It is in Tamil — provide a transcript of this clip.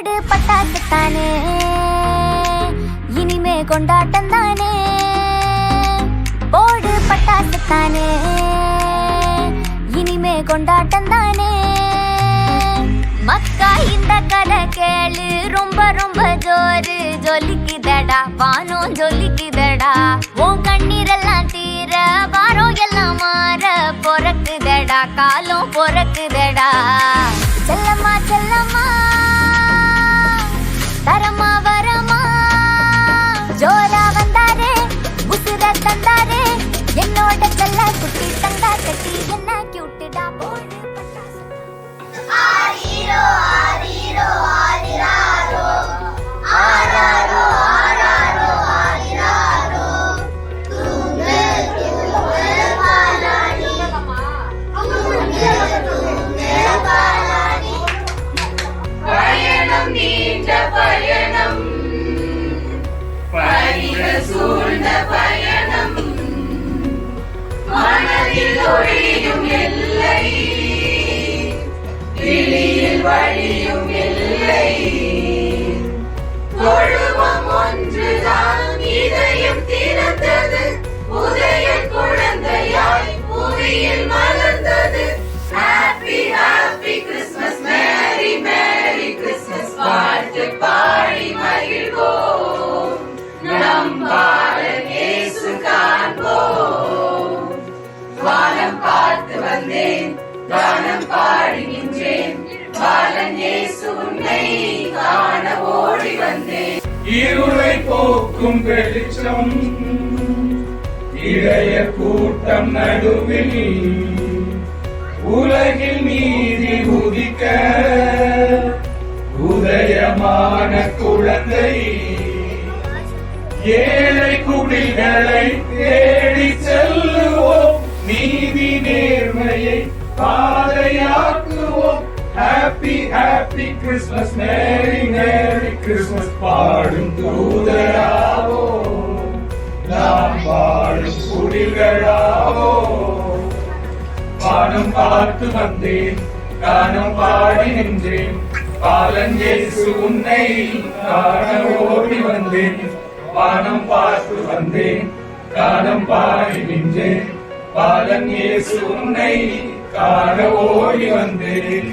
போடு பட்டாசு தானே, இனிமே கொண்டாட்டம் தானே. போடு பட்டாசு தானே, இனிமே கொண்டாட்டம் தானே. மக்கா இந்த கதை கேளு, ரொம்ப ரொம்ப ஜோரு. ஜொலிக்குதடா வானம் ஜொலிக்குதடா, உன் கண்ணீரெல்லாம் தீர வாரம் எல்லாம் மாற பொறக்குதடா காலம் பொறக்குதடா. செல்லம்மா செல்லம்மா தரமா வரமா, ஜோரா வந்தாரே உசுர தந்தாரே, என்னோட செல்ல குட்டி தந்தா கட்டி என்ன கியூட்டுடா. போடு பட்டாசு ஆரீரோ ஆரீரோ ஆரிராரோ, ஆராரோ ஆராரோ ஆரிராரோ. தூங்கு தூங்கு பாலாடி, தூங்கு தூங்கு பாலாடி. பயணம் நீண்ட பயணம், பனிகள் சூழ்ந்த பயணம். மனதில் ஒளியும் எல்லை, விழியில் வழியும் எல்லை. தொழுவம் ஒன்றுதான் இதயம் திறந்தது, உதய குழந்தையாய் புவியில் மலர்ந்தது. ஹாப்பி ஹாப்பி கிறிஸ்மஸ், மேரி மேரி கிறிஸ்மஸ். பாட்டு பாடி மகிழ்வோம், நம் பாலன் இயேசு காண்போம். வானம் பார்த்து வந்தேன், கானம் பாடி நின்றேன், பாலன் இயேசு உன்னை காண ஓடி வந்தேன். இருளை போக்கும் வெளிச்சம், இளைய கூட்டம் நடுவில், உலகில் நீதி உதிக்க உதயமான குழந்தை. ஏழை குடிகளை தேடி செல்லுவோம், நீதி நேர்மையை பாதையாக்குவோம். ஹாப்பி ஹாப்பி கிறிஸ்மஸ், மேரி மேரி கிறிஸ்மஸ். பாடும் தூதராவோ, நாம் வாழும் குடிகளாவோ. வானம் பார்த்து வந்தேன், கானம் பாடி நின்றேன், பாலன் இயேசு உன்னை காண ஓடி வந்தேன். வானம் பார்த்து வந்தேன், கானம் பாடி நின்றேன், பாலன் இயேசு உன்னை காண ஓடி வந்தேன்.